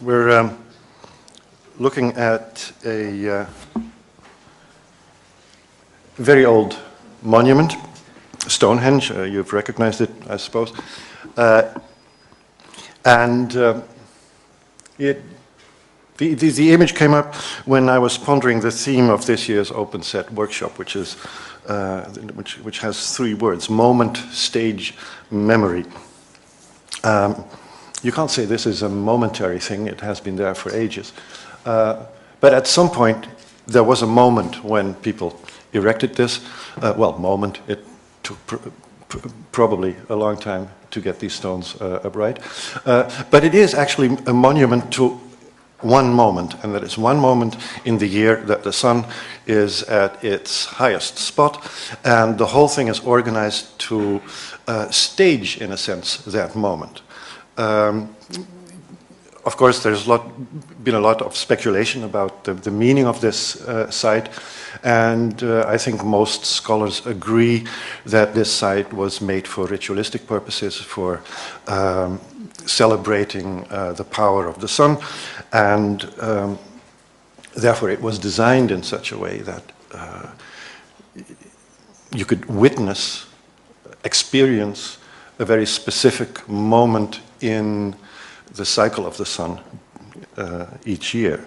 We're looking at a very old monument, Stonehenge. You've recognized it, I suppose. The image came up when I was pondering the theme of this year's Open Set workshop, which has three words: moment, stage, memory. You can't say this is a momentary thing. It has been there for ages. But at some point, there was a moment when people erected this. Moment. It took probably a long time to get these stones upright. But it is actually a monument to one moment, and that is one moment in the year that the sun is at its highest spot, and the whole thing is organized to stage, in a sense, that moment. Of course, there's been a lot of speculation about the meaning of this site, and I think most scholars agree that this site was made for ritualistic purposes, for celebrating the power of the sun, and therefore it was designed in such a way that you could witness, experience a very specific moment in the cycle of the sun each year.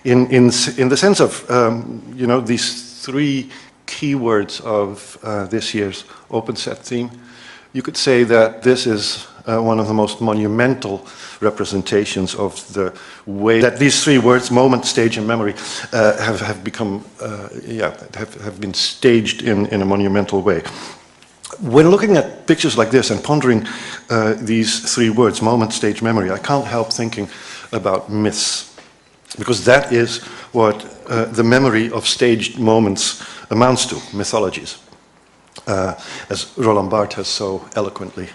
In the sense of these three keywords of this year's Open Set theme, you could say that this is one of the most monumental representations of the way that these three words, moment, stage, and memory, have been staged in a monumental way. When looking at pictures like this and pondering these three words, moment, stage, memory, I can't help thinking about myths, because that is what the memory of staged moments amounts to, mythologies, as Roland Barthes has so eloquently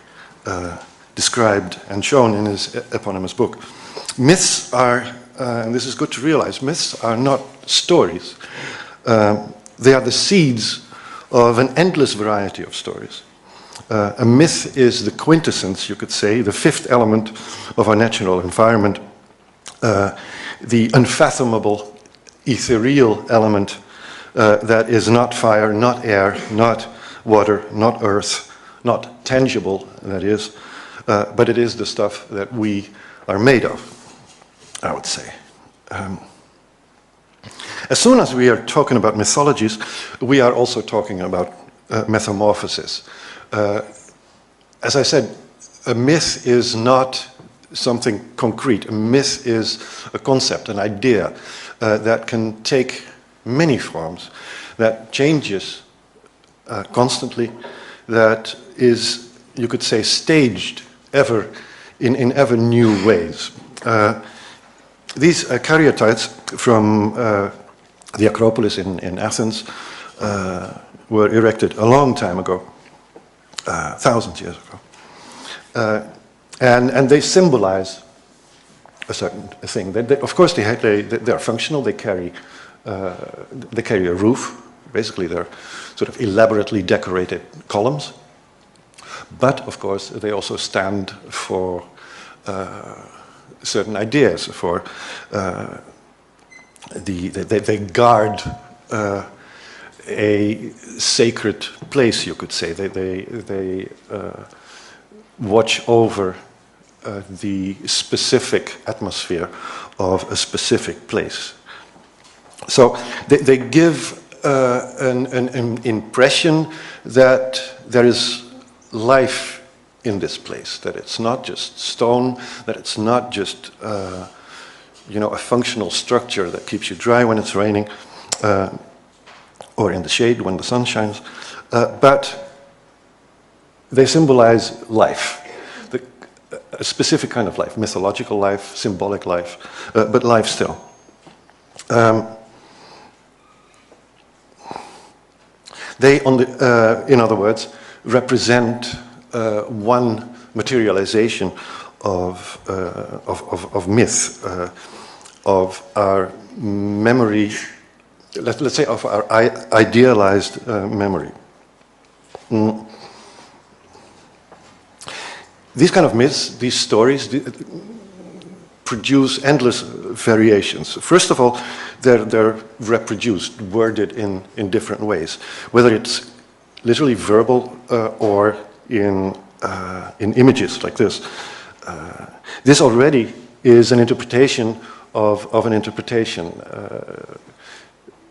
described and shown in his eponymous book. Myths are, and this is good to realize, myths are not stories. They are the seeds of an endless variety of stories. A myth is the quintessence, you could say, the fifth element of our natural environment, the unfathomable, ethereal element that is not fire, not air, not water, not earth, not tangible, that is, but it is the stuff that we are made of, I would say. As soon as we are talking about mythologies, we are also talking about metamorphosis. As I said, a myth is not something concrete. A myth is a concept, an idea that can take many forms, that changes constantly, that is, you could say, staged in ever new ways. These Karyotypes from the Acropolis in Athens were erected a long time ago, thousands of years ago. And they symbolize a certain thing. Of course, they are functional. They carry a roof. Basically, they're sort of elaborately decorated columns. But of course, they also stand for certain ideas. For they guard a sacred place, you could say. They watch over the specific atmosphere of a specific place. So they give an impression that there is life in this place, that it's not just stone, that it's not just a functional structure that keeps you dry when it's raining, or in the shade when the sun shines, but they symbolize life, a specific kind of life, mythological life, symbolic life, but life still. They, in other words, represent one materialization of myth, of our memory, let's say of our idealized memory. These kind of myths, these stories, produce endless variations. First of all, they're reproduced, worded in different ways, whether it's literally verbal or in images like this. This already is an interpretation of an interpretation.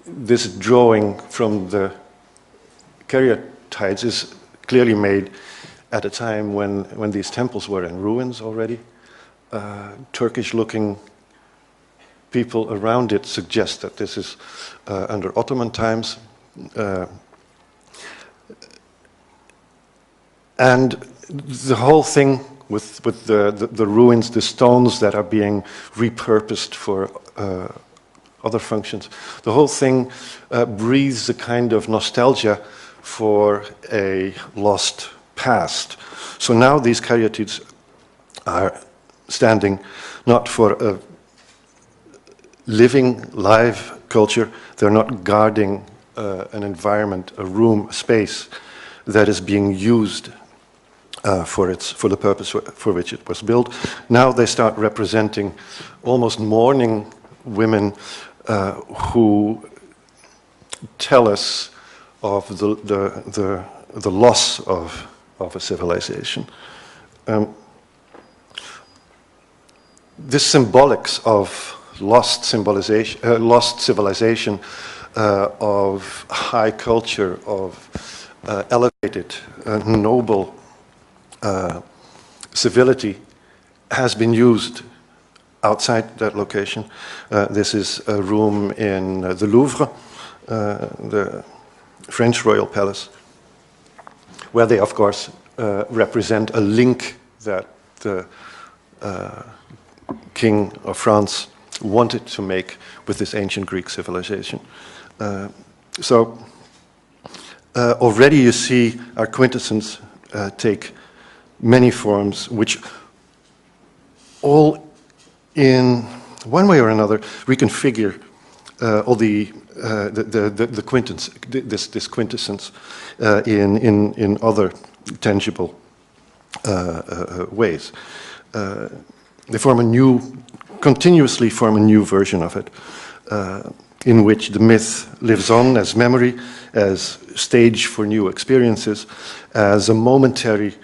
This drawing from the Karyotypes is clearly made at a time when these temples were in ruins already. Turkish-looking people around it suggest that this is under Ottoman times. And the whole thing with the ruins, the stones that are being repurposed for other functions, the whole thing breathes a kind of nostalgia for a lost past. So now these Karyotypes are standing not for a living, live culture. They're not guarding an environment, a room, a space that is being used for the purpose for which it was built. Now they start representing almost mourning women who tell us of the loss of a civilization. This symbolics of lost civilization, of high culture, of elevated, noble civility has been used outside that location. This is a room in the Louvre, the French royal palace, where they, of course, represent a link that the King of France wanted to make with this ancient Greek civilization. So already you see our quintessence take many forms, which all in one way or another reconfigure all the this quintessence in other tangible ways. They continuously form a new version of it, in which the myth lives on as memory, as stage for new experiences, as a momentary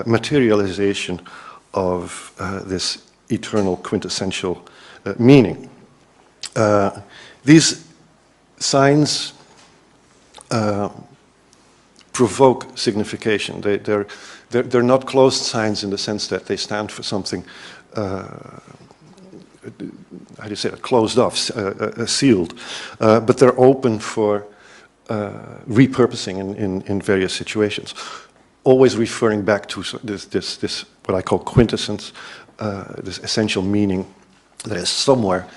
materialization of this eternal quintessential meaning. These signs provoke signification. They're not closed signs in the sense that they stand for something, how do you say it, closed off, sealed, but they're open for repurposing in various situations, always referring back to this what I call quintessence, this essential meaning that is somewhere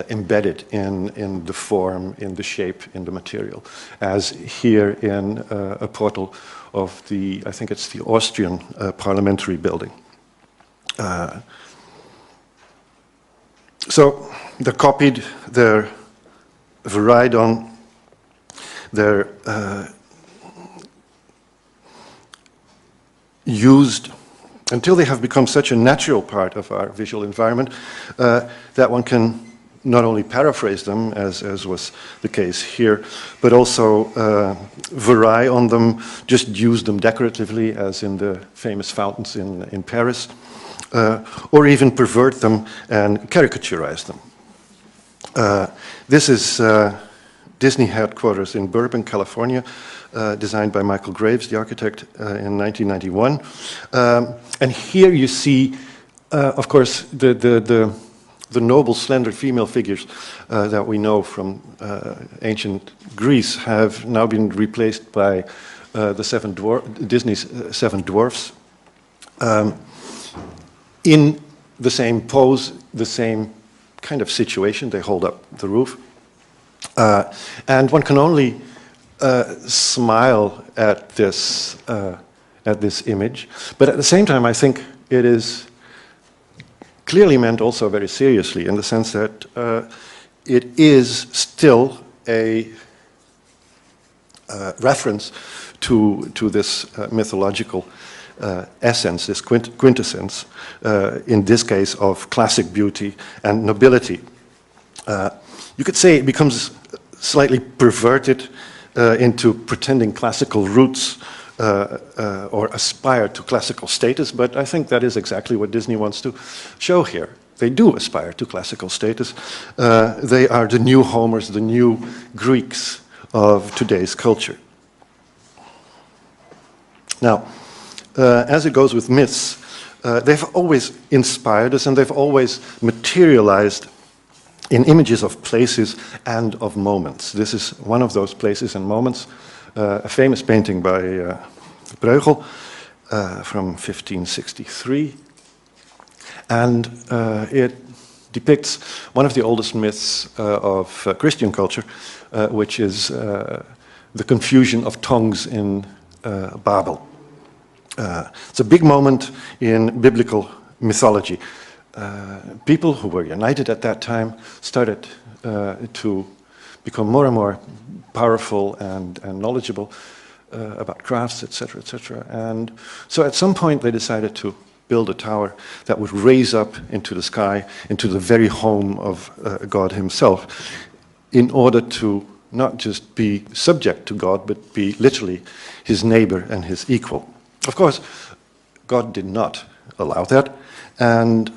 embedded in the form, in the shape, in the material, as here in a portal of I think it's the Austrian parliamentary building. So they're copied, they're varied on, they're used until they have become such a natural part of our visual environment that one can not only paraphrase them, as was the case here, but also vary on them, just use them decoratively, as in the famous fountains in Paris, or even pervert them and caricaturize them. This is Disney headquarters in Burken, California, designed by Michael Graves, the architect, in 1991. And here you see, of course, the noble, slender female figures that we know from ancient Greece have now been replaced by Disney's seven dwarfs. In the same pose, the same kind of situation. They hold up the roof. And one can only smile at this image. But at the same time, I think it is clearly meant also very seriously, in the sense that it is still a reference to this mythological essence, this quintessence, in this case of classic beauty and nobility. You could say it becomes slightly perverted into pretending classical roots or aspire to classical status, but I think that is exactly what Disney wants to show here. They do aspire to classical status. They are the new Homers, the new Greeks of today's culture. Now, as it goes with myths, they've always inspired us and they've always materialized in images of places and of moments. This is one of those places and moments, a famous painting by Bruegel from 1563. And it depicts one of the oldest myths of Christian culture, which is the confusion of tongues in Babel. It's a big moment in biblical mythology. People who were united at that time started to become more and more powerful and knowledgeable about crafts, etc., etc. And so at some point they decided to build a tower that would raise up into the sky, into the very home of God himself, in order to not just be subject to God, but be literally his neighbor and his equal. Of course, God did not allow that, and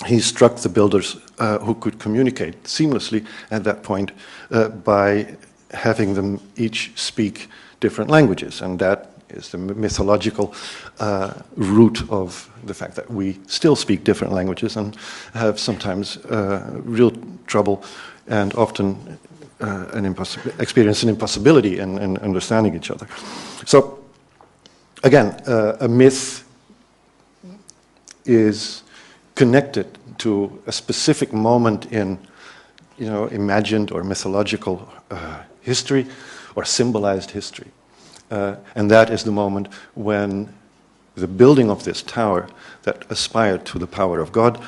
he struck the builders who could communicate seamlessly at that point by having them each speak different languages, and that is the mythological root of the fact that we still speak different languages and have sometimes real trouble and often experience an impossibility in understanding each other. So, again, a myth is connected to a specific moment in, imagined or mythological history or symbolized history. And that is the moment when the building of this tower that aspired to the power of God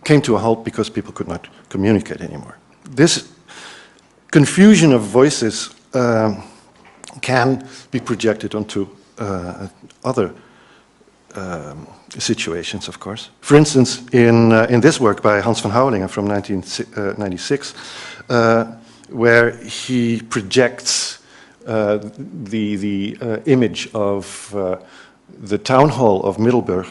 came to a halt because people could not communicate anymore. This confusion of voices can be projected onto other situations, of course. For instance, in this work by Hans van Houwelingen from 1996, where he projects the image of the town hall of Middelburg,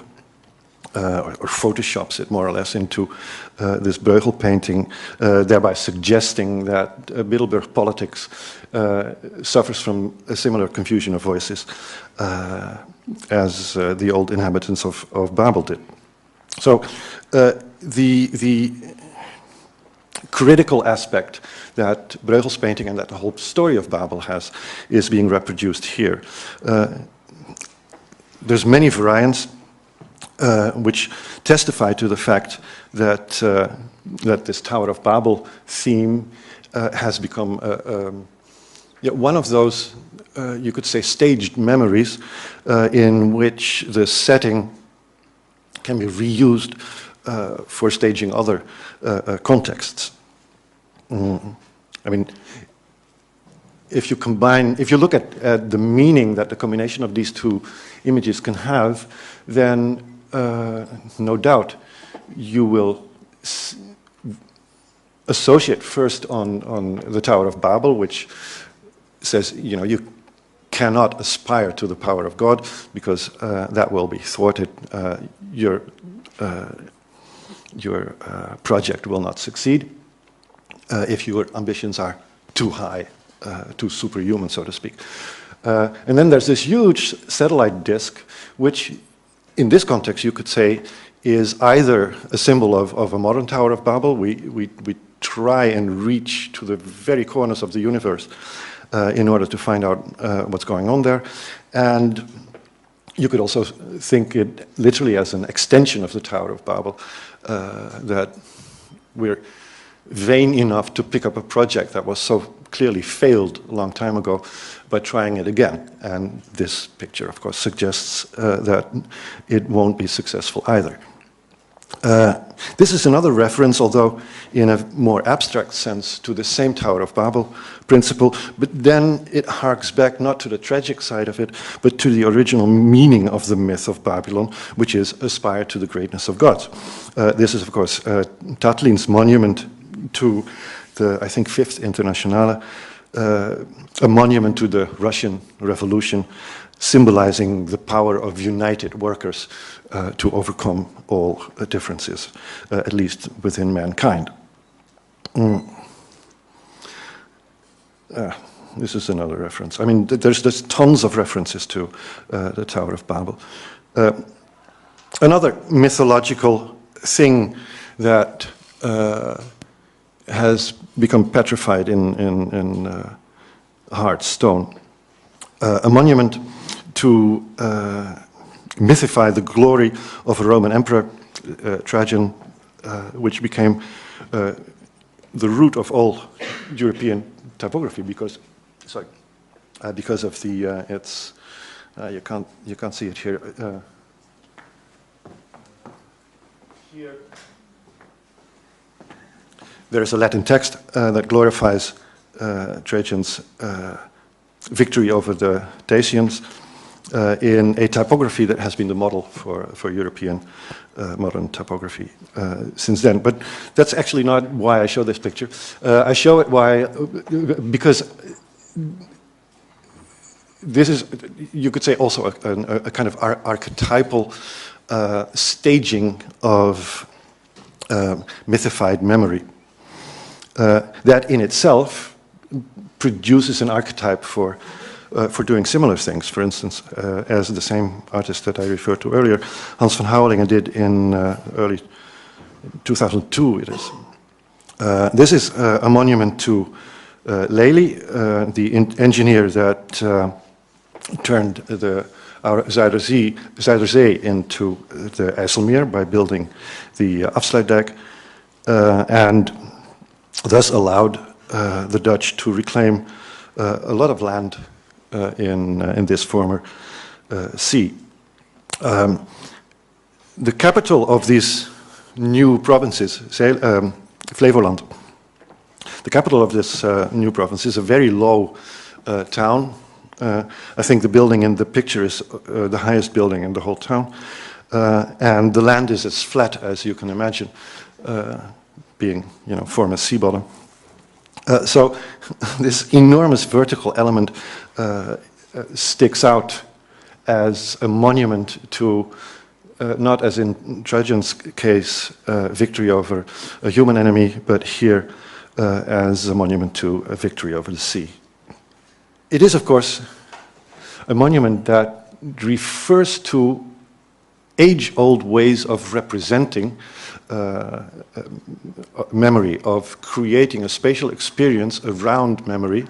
or photoshops it more or less into this Bruegel painting, thereby suggesting that Middelburg politics suffers from a similar confusion of voices as the old inhabitants of Babel did. So the critical aspect that Bruegel's painting and that the whole story of Babel has is being reproduced here. There's many variants which testify to the fact that that this Tower of Babel theme has become one of those, you could say, staged memories in which the setting can be reused for staging other contexts. I mean, if you look at the meaning that the combination of these two images can have, then no doubt you will associate first on the Tower of Babel, which says, you cannot aspire to the power of God because that will be thwarted. Your project will not succeed if your ambitions are too high, too superhuman, so to speak. And then there's this huge satellite disk, which in this context you could say is either a symbol of a modern Tower of Babel. We try and reach to the very corners of the universe in order to find out what's going on there. And you could also think it literally as an extension of the Tower of Babel, that we're vain enough to pick up a project that was so clearly failed a long time ago by trying it again. And this picture, of course, suggests that it won't be successful either. This is another reference, although in a more abstract sense, to the same Tower of Babel principle, but then it harks back not to the tragic side of it, but to the original meaning of the myth of Babylon, which is aspire to the greatness of God. This is, of course, Tatlin's monument to the, I think, Fifth Internationale, a monument to the Russian Revolution, symbolizing the power of united workers to overcome all differences, at least within mankind. This is another reference. I mean, there's tons of references to the Tower of Babel. Another mythological thing that has become petrified in hard stone, a monument to mythify the glory of a Roman emperor, Trajan, which became the root of all European typography because of the you can't see it here. Here there is a Latin text that glorifies Trajan's victory over the Dacians in a typography that has been the model for European modern typography since then. But that's actually not why I show this picture. I show it because this is, you could say, also a kind of archetypal staging of mythified memory that in itself produces an archetype for doing similar things. For instance, as the same artist that I referred to earlier, Hans van Houwelingen, did in early 2002, it is. This is a monument to Lely, the engineer that turned our Zuiderzee into the IJsselmeer by building the Afsluitdijk, and thus allowed the Dutch to reclaim a lot of land in this former sea. The capital of these new provinces, Flevoland, the capital of this new province is a very low town. I think the building in the picture is the highest building in the whole town, and the land is as flat as you can imagine, being, former sea bottom. So this enormous vertical element sticks out as a monument to, not as in Trajan's case, victory over a human enemy, but here as a monument to a victory over the sea. It is, of course, a monument that refers to age-old ways of representing memory, of creating a spatial experience around memory,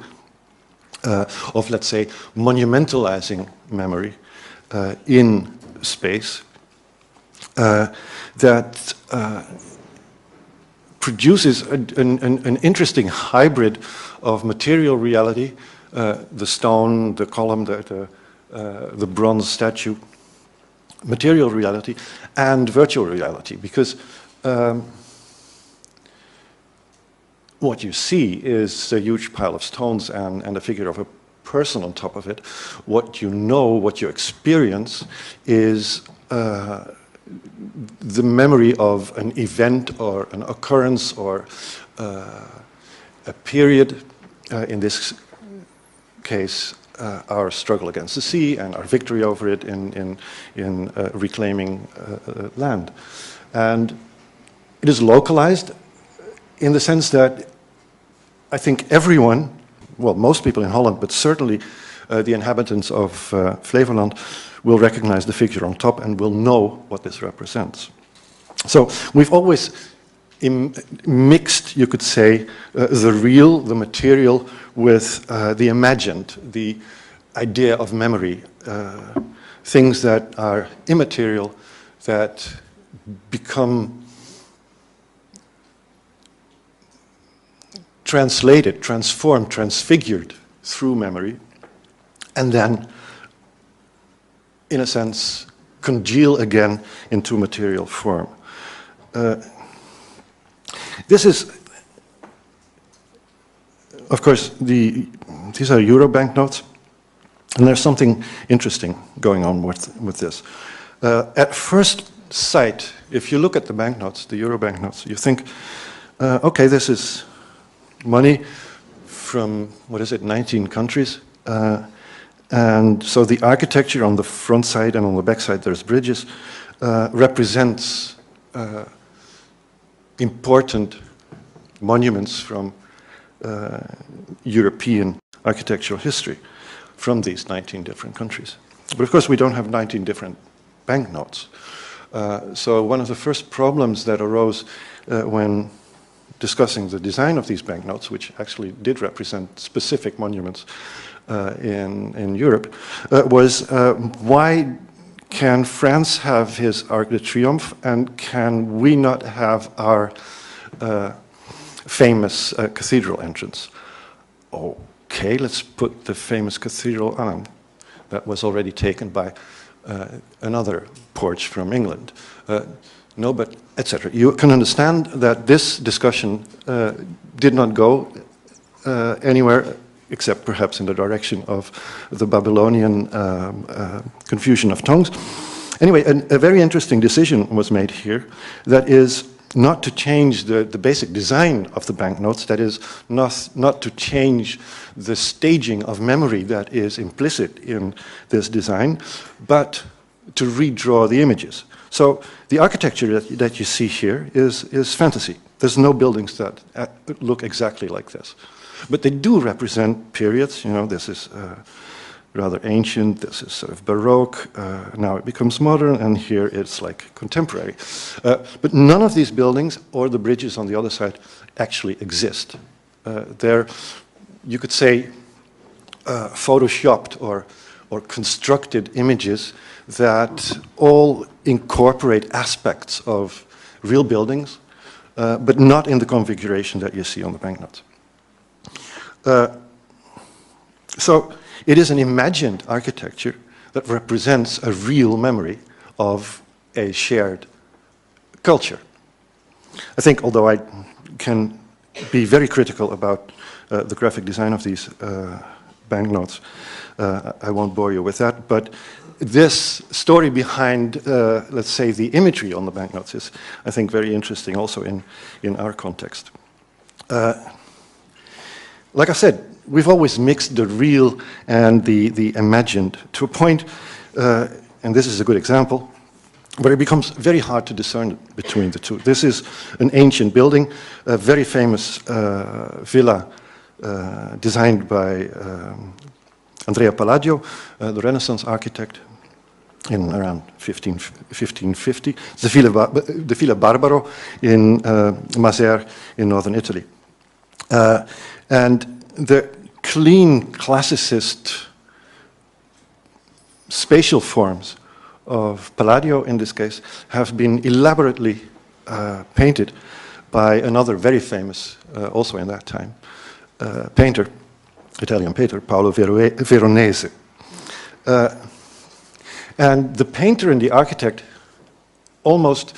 of, let's say, monumentalizing memory in space, that produces an interesting hybrid of material reality, the stone, the column, the bronze statue, material reality, and virtual reality, because what you see is a huge pile of stones and a figure of a person on top of it. What you know, what you experience, is the memory of an event or an occurrence or a period, in this case, our struggle against the sea and our victory over it in reclaiming land. And it is localized in the sense that I think everyone, well, most people in Holland, but certainly the inhabitants of Flevoland, will recognize the figure on top and will know what this represents. So we've always mixed, you could say, the real, the material, with the imagined, the idea of memory, things that are immaterial, that become translated, transformed, transfigured through memory, and then, in a sense, congeal again into material form. This is, of course, these are euro banknotes, and there's something interesting going on with this. At first sight, if you look at the banknotes, the euro banknotes, you think, okay, this is money from, 19 countries. And so the architecture on the front side and on the back side, there's bridges, represents important monuments from European architectural history from these 19 different countries. But of course, we don't have 19 different banknotes. So one of the first problems that arose when discussing the design of these banknotes, which actually did represent specific monuments in Europe, was why can France have his Arc de Triomphe and can we not have our famous cathedral entrance? Okay, let's put the famous cathedral on. That was already taken by another porch from England. No, but etc. You can understand that this discussion did not go anywhere except perhaps in the direction of the Babylonian confusion of tongues. Anyway, a very interesting decision was made here, that is not to change the basic design of the banknotes, that is not to change the staging of memory that is implicit in this design, but to redraw the images. So the architecture that you see here is fantasy. There's no buildings that look exactly like this. But they do represent periods. You know, this is rather ancient, this is sort of Baroque, now it becomes modern, and here it's like contemporary. But none of these buildings or the bridges on the other side actually exist. They're, you could say, photoshopped or constructed images that all incorporate aspects of real buildings, but not in the configuration that you see on the banknotes. So it is an imagined architecture that represents a real memory of a shared culture. I think, although I can be very critical about the graphic design of these banknotes, I won't bore you with that, but this story behind, let's say, the imagery on the banknotes is, I think, very interesting also in our context. Like I said, we've always mixed the real and the imagined to a point, and this is a good example, where it becomes very hard to discern between the two. This is an ancient building, a very famous villa designed by Andrea Palladio, the Renaissance architect, in around 1550. The Villa Barbaro in Mazères in northern Italy. And the clean classicist spatial forms of Palladio, in this case, have been elaborately painted by another very famous, also in that time, painter, Italian painter, Paolo Veronese. And the painter and the architect almost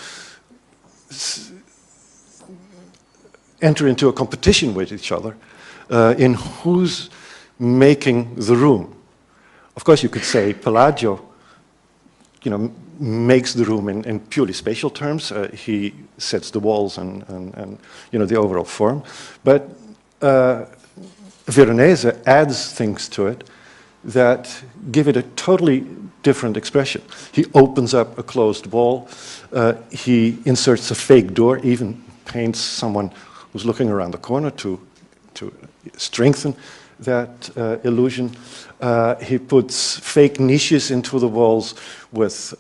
enter into a competition with each other in who's making the room. Of course, you could say Palladio, you know, makes the room in purely spatial terms. He sets the walls and you know, the overall form. But Veronese adds things to it that give it a totally different expression. He opens up a closed wall. He inserts a fake door, even paints someone who's looking around the corner to strengthen that illusion. He puts fake niches into the walls with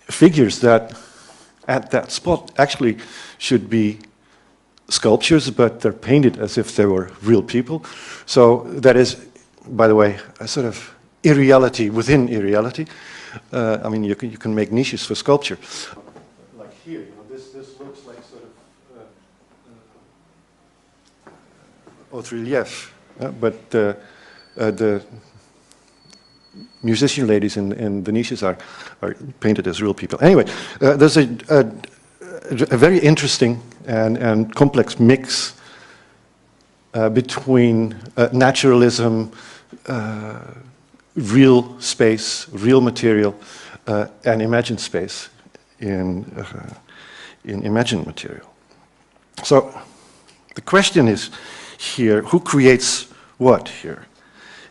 figures that at that spot actually should be sculptures, but they're painted as if they were real people. So that is, by the way, a sort of irreality within irreality. I mean, you can make niches for sculpture. Like here, you know, this looks like sort of haute relief, but the musician ladies in the niches are painted as real people. Anyway, there's a very interesting and complex mix between naturalism, real space, real material, and imagined space in imagined material. So the question is here, who creates what here?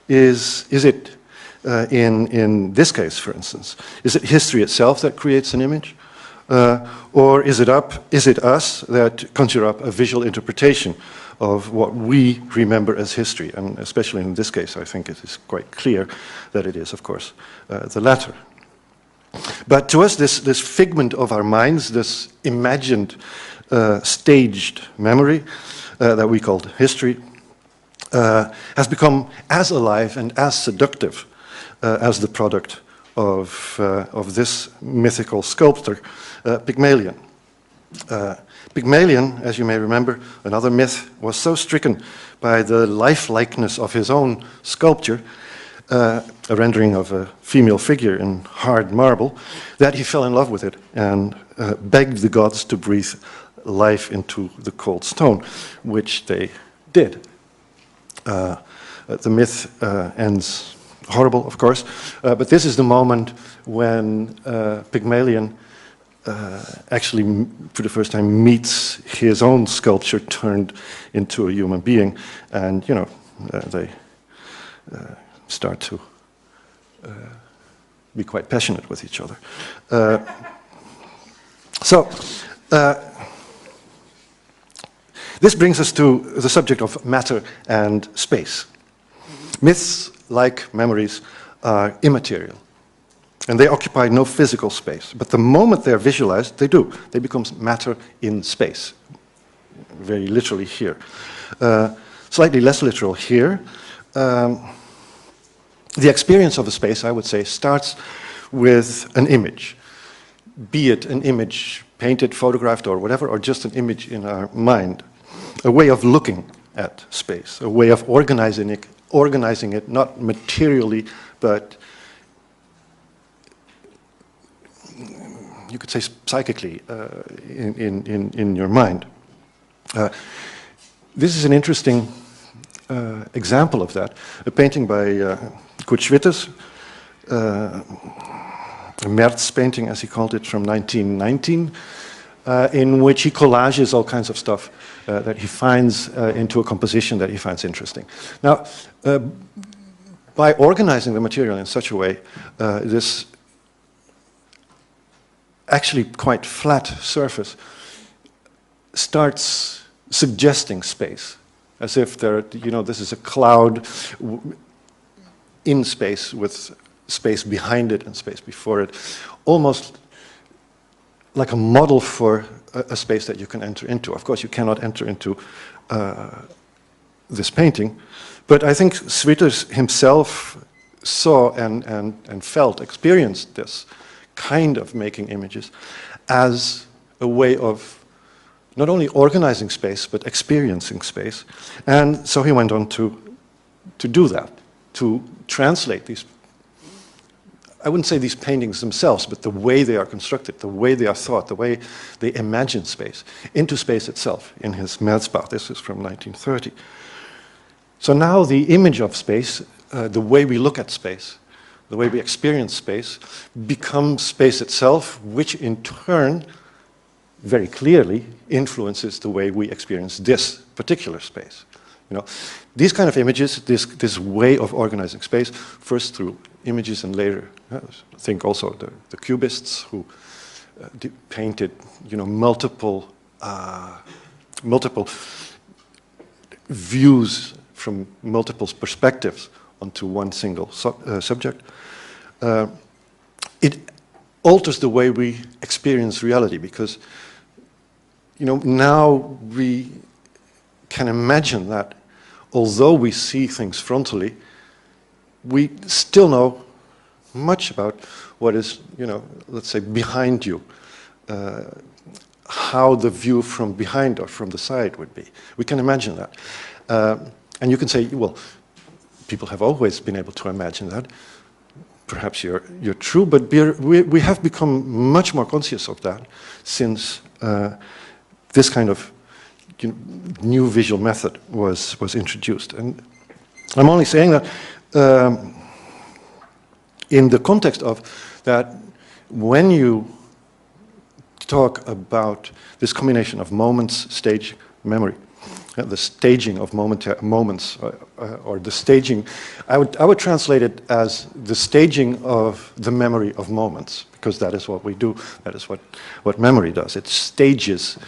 Is it, in this case, for instance, is it history itself that creates an image? Or is it us that conjure up a visual interpretation of what we remember as history? And especially in this case, I think it is quite clear that it is, of course, the latter. But to us, this figment of our minds, this imagined, staged memory that we called history, has become as alive and as seductive as the product of this mythical sculptor, Pygmalion. Pygmalion, as you may remember, another myth, was so stricken by the lifelikeness of his own sculpture, a rendering of a female figure in hard marble, that he fell in love with it and begged the gods to breathe life into the cold stone, which they did. The myth ends horrible, of course, but this is the moment when Pygmalion actually, for the first time, meets his own sculpture turned into a human being, and they start to be quite passionate with each other. This brings us to the subject of matter and space. Myths, like memories, are immaterial, and they occupy no physical space. But the moment they're visualized, they do. They become matter in space, very literally here. Slightly less literal here. The experience of a space, I would say, starts with an image, be it an image painted, photographed, or whatever, or just an image in our mind. A way of looking at space, a way of organizing it not materially, but you could say psychically in your mind. This is an interesting example of that. A painting by Kurt Schwitters, a Merz painting, as he called it, from 1919, in which he collages all kinds of stuff that he finds into a composition that he finds interesting. Now, by organizing the material in such a way, this actually quite flat surface starts suggesting space, as if this is a cloud in space with space behind it and space before it, almost like a model for a space that you can enter into. Of course, you cannot enter into this painting, but I think Schwitters himself saw and experienced this kind of making images as a way of not only organizing space, but experiencing space. And so he went on to do that, to translate these, I wouldn't say these paintings themselves, but the way they are constructed, the way they are thought, the way they imagine space, into space itself in his Merzbau. This is from 1930. So now the image of space, the way we look at space, the way we experience space, becomes space itself, which in turn very clearly influences the way we experience this particular space. These kind of images, this way of organizing space, first through images and later, I think also the Cubists who painted, multiple views from multiple perspectives onto one single subject. It alters the way we experience reality, because now we can imagine that although we see things frontally, we still know much about what is, let's say, behind you, how the view from behind or from the side would be. We can imagine that. And you can say, well, people have always been able to imagine that. perhaps you're true, but we have become much more conscious of that since this kind of new visual method was introduced. And I'm only saying that in the context of that when you talk about this combination of moments, stage, memory, the staging of moments, or the staging, I would translate it as the staging of the memory of moments, because that is what we do, that is what memory does. It stages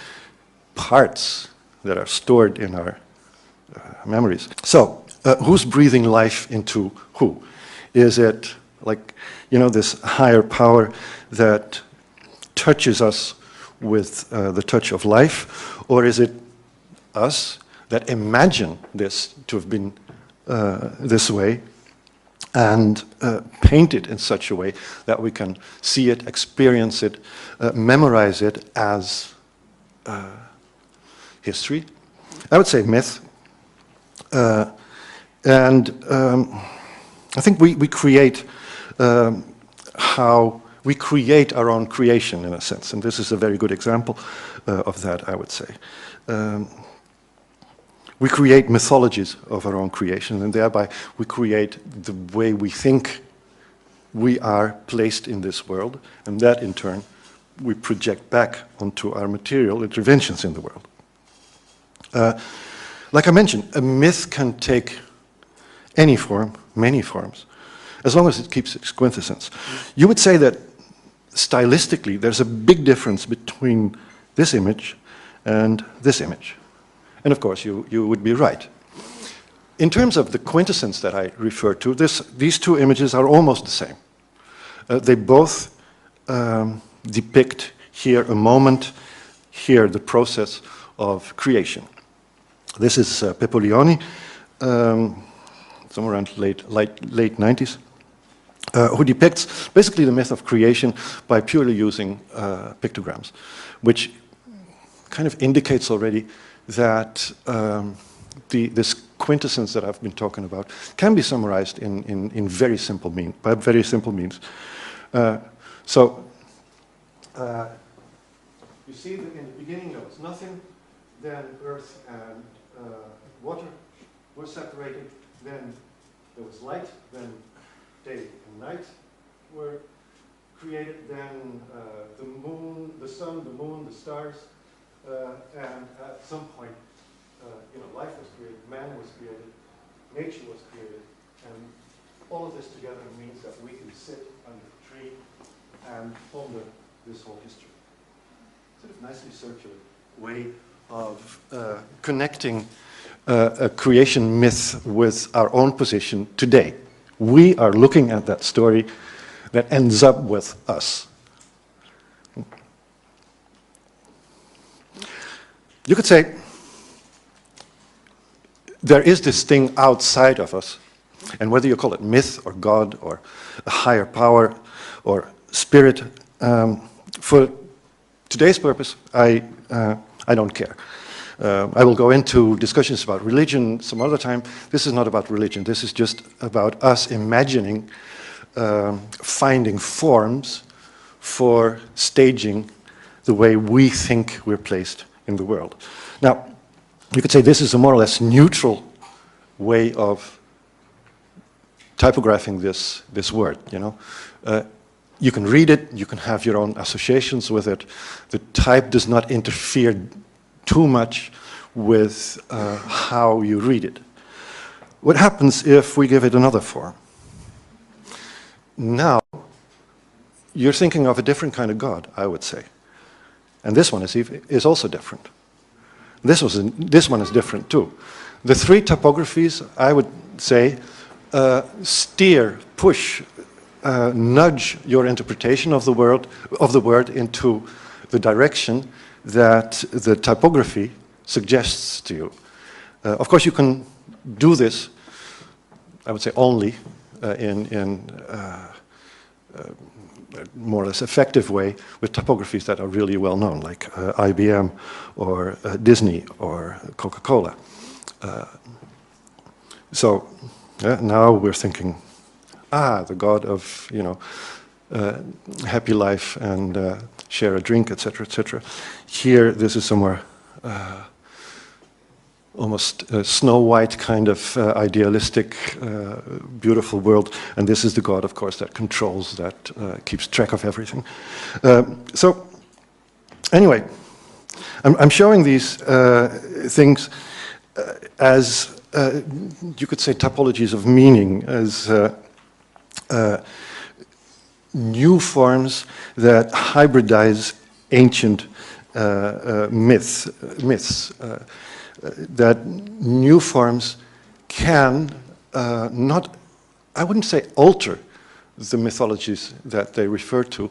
parts that are stored in our memories. So, who's breathing life into who? Is it like, this higher power that touches us with the touch of life, or is it us that imagine this to have been this way and paint it in such a way that we can see it, experience it, memorize it as history? I would say myth. And I think we create how we create our own creation in a sense, and this is a very good example of that, I would say. We create mythologies of our own creation, and thereby we create the way we think we are placed in this world, and that in turn we project back onto our material interventions in the world. Like I mentioned, a myth can take any form, many forms, as long as it keeps its quintessence. You would say that stylistically there's a big difference between this image and this image. And of course you would be right. In terms of the quintessence that I refer to, these two images are almost the same. They both depict here a moment, here the process of creation. This is Pygmalion, somewhere around late 90s, who depicts basically the myth of creation by purely using pictograms, which kind of indicates already that this quintessence that I've been talking about can be summarized in very simple means, by very simple means. So you see that in the beginning there was nothing, then earth and water were separated, then there was light, then day and night were created, then the moon, the sun, the moon, the stars, and at some point, life was created, man was created, nature was created, and all of this together means that we can sit under a tree and ponder this whole history. Sort of nicely circular way of connecting a creation myth with our own position today. We are looking at that story that ends up with us. You could say there is this thing outside of us, and whether you call it myth or God or a higher power or spirit, for today's purpose, I don't care. I will go into discussions about religion some other time. This is not about religion. This is just about us imagining, finding forms for staging the way we think we're placed in the world. Now, you could say this is a more or less neutral way of typographing this word, You can read it, you can have your own associations with it. The type does not interfere too much with how you read it. What happens if we give it another form? Now, you're thinking of a different kind of God, I would say. And this one is also different. This one is different too. The three typographies, I would say, steer, push, nudge your interpretation of the word into the direction that the typography suggests to you. Of course, you can do this, I would say, only in a more or less effective way with typographies that are really well known, like IBM or Disney or Coca-Cola. So now we're thinking the god of, happy life and share a drink, etc., etc. Here, this is somewhere almost Snow White kind of idealistic, beautiful world, and this is the god, of course, that controls, that keeps track of everything. So, anyway, I'm showing these things as, you could say, typologies of meaning, as new forms that hybridize ancient myths. That new forms can not, I wouldn't say alter the mythologies that they refer to,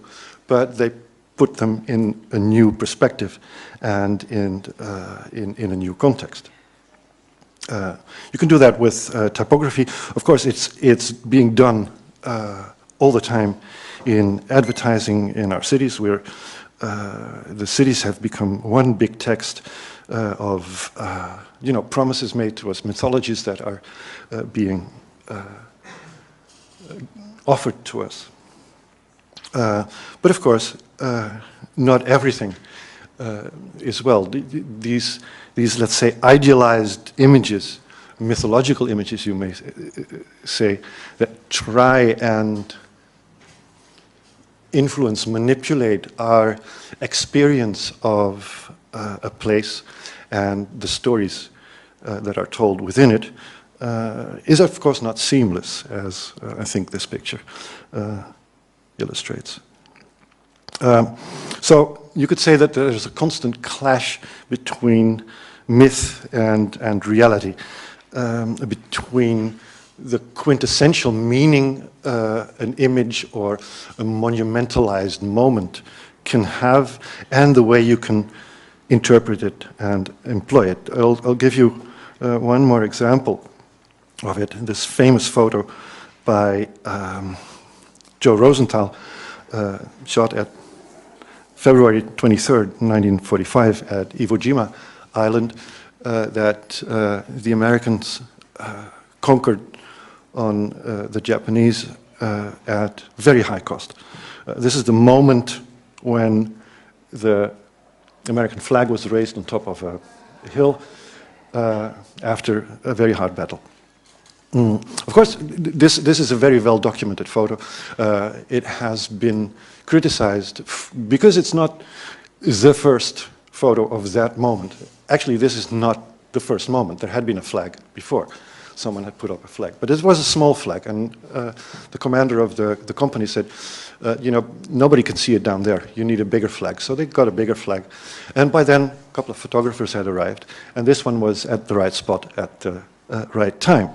but they put them in a new perspective and in a new context. You can do that with typography. Of course, it's being done all the time in advertising in our cities, where the cities have become one big text of promises made to us, mythologies that are being offered to us. But of course, not everything is well. These, let's say, idealized images, mythological images, you may say, that try and influence, manipulate our experience of a place and the stories that are told within it, is of course not seamless, as I think this picture illustrates. So you could say that there's a constant clash between myth and reality, between the quintessential meaning an image or a monumentalized moment can have, and the way you can interpret it and employ it. I'll give you one more example of it. This famous photo by Joe Rosenthal, shot at February 23rd, 1945 at Iwo Jima Island, that the Americans conquered on the Japanese at very high cost. This is the moment when the American flag was raised on top of a hill after a very hard battle. Of course, this is a very well documented photo. It has been criticized because it's not the first photo of that moment. Actually, this is not the first moment. There had been a flag before. Someone had put up a flag, but it was a small flag, and the commander of the company said, nobody can see it down there. You need a bigger flag. So they got a bigger flag, and by then a couple of photographers had arrived, and this one was at the right spot at the right time.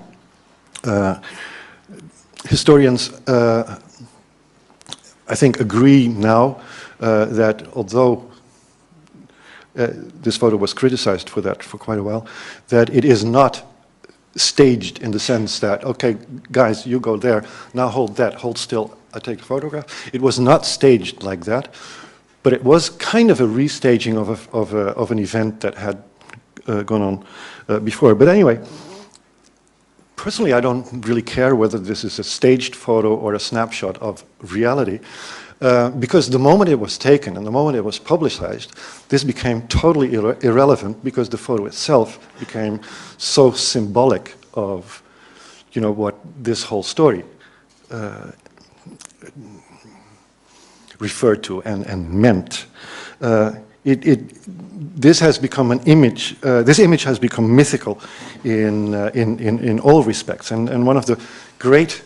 Historians, I think, agree now that although this photo was criticized for that for quite a while, that it is not staged in the sense that, okay, guys, you go there, now hold that, hold still, I take a photograph. It was not staged like that, but it was kind of a restaging of an event that had gone on before. But anyway, personally, I don't really care whether this is a staged photo or a snapshot of reality, because the moment it was taken and the moment it was publicized, this became totally irrelevant, because the photo itself became so symbolic of, what this whole story referred to and meant. This has become an image. This image has become mythical in all respects. And one of the great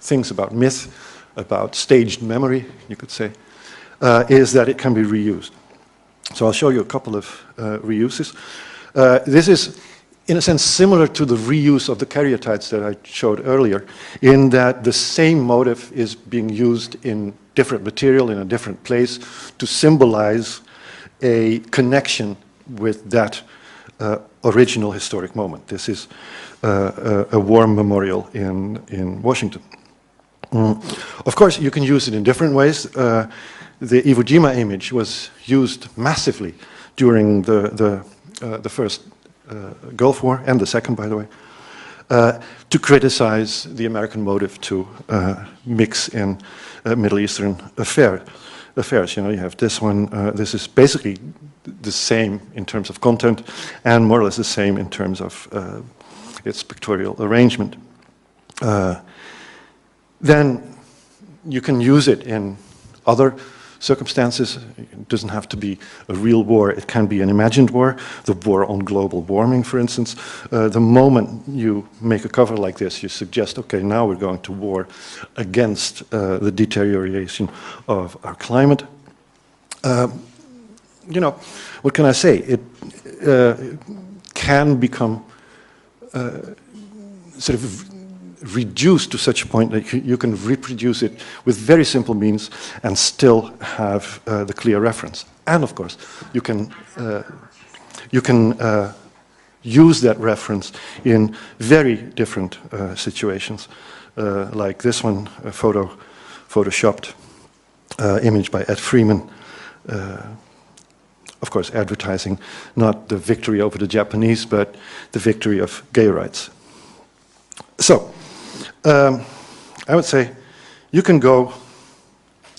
things about myth, about staged memory, you could say, is that it can be reused. So I'll show you a couple of reuses. This is, in a sense, similar to the reuse of the karyotypes that I showed earlier, in that the same motif is being used in different material in a different place to symbolize a connection with that original historic moment. This is a war memorial in Washington. Of course, you can use it in different ways. The Iwo Jima image was used massively during the first Gulf War, and the second, by the way. to criticize the American motive to mix in Middle Eastern affairs. You know, you have this one. This is basically the same in terms of content, and more or less the same in terms of its pictorial arrangement. Then you can use it in other circumstances. It doesn't have to be a real war. It can be an imagined war, the war on global warming, for instance. The moment you make a cover like this, you suggest, okay, now we're going to war against the deterioration of our climate. You know, what can I say? It can become sort of reduced to such a point that you can reproduce it with very simple means and still have the clear reference. And of course, you can use that reference in very different situations, like this one, a photoshopped image by Ed Freeman. Of course, advertising not the victory over the Japanese, but the victory of gay rights. So, I would say you can go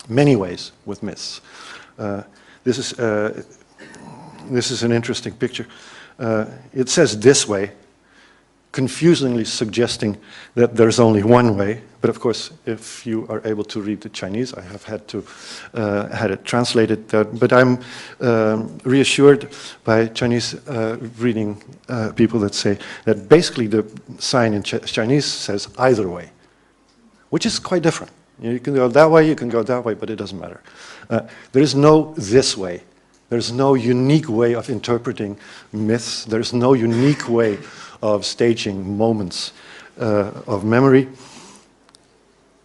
many ways with myths. This is an interesting picture. It says this way, confusingly suggesting that there's only one way. But of course, if you are able to read the Chinese, I have had to had it translated. But I'm reassured by Chinese reading people that say that basically the sign in Chinese says either way, which is quite different. You can go that way, you can go that way, but it doesn't matter. There is no this way. There's no unique way of interpreting myths. There's no unique way of staging moments of memory.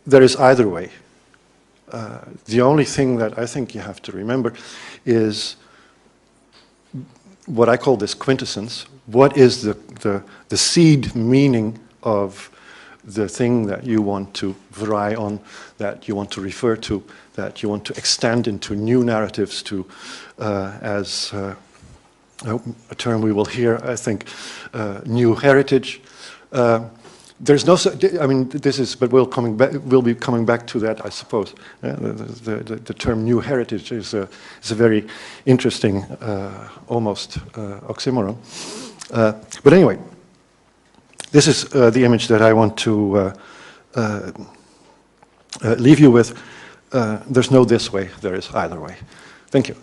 There is either way. The only thing that I think you have to remember is what I call this quintessence. What is the seed meaning of the thing that you want to vary on, that you want to refer to, that you want to extend into new narratives to, as a term we will hear, I think, new heritage. There's no, I mean, this is, but we'll be coming back to that, I suppose. The term new heritage is a very interesting, almost oxymoron. But anyway, this is the image that I want to leave you with. There's no this way, there is either way. Thank you.